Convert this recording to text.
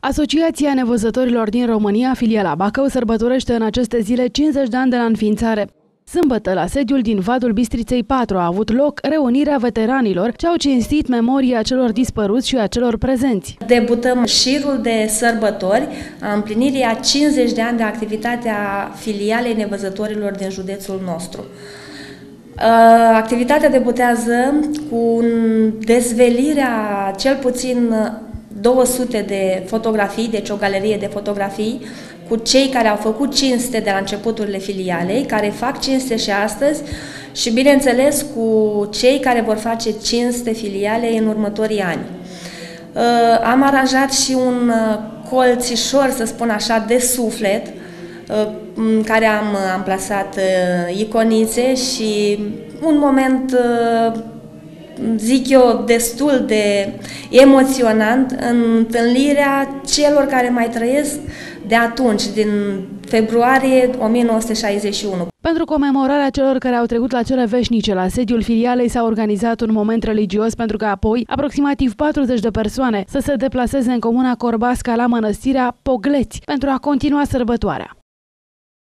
Asociația Nevăzătorilor din România, filiala Bacău, sărbătorește în aceste zile 50 de ani de la înființare. Sâmbătă, la sediul din Vadul Bistriței 4, a avut loc reunirea veteranilor ce au cinstit memoria celor dispăruți și a celor prezenți. Debutăm șirul de sărbători a împlinirii a 50 de ani de activitate a filialei Nevăzătorilor din județul nostru. Activitatea debutează cu dezvelirea cel puțin 200 de fotografii, deci o galerie de fotografii, cu cei care au făcut cinste de la începuturile filialei, care fac cinste și astăzi și, bineînțeles, cu cei care vor face cinste filialei în următorii ani. Am aranjat și un colțișor, să spun așa, de suflet, în care am amplasat iconițe și un moment, zic eu, destul de emoționant, întâlnirea celor care mai trăiesc de atunci, din februarie 1961. Pentru comemorarea celor care au trecut la cele veșnice, la sediul filialei s-a organizat un moment religios pentru că apoi aproximativ 40 de persoane să se deplaseze în comuna Corbasca la mănăstirea Pogleți pentru a continua sărbătoarea.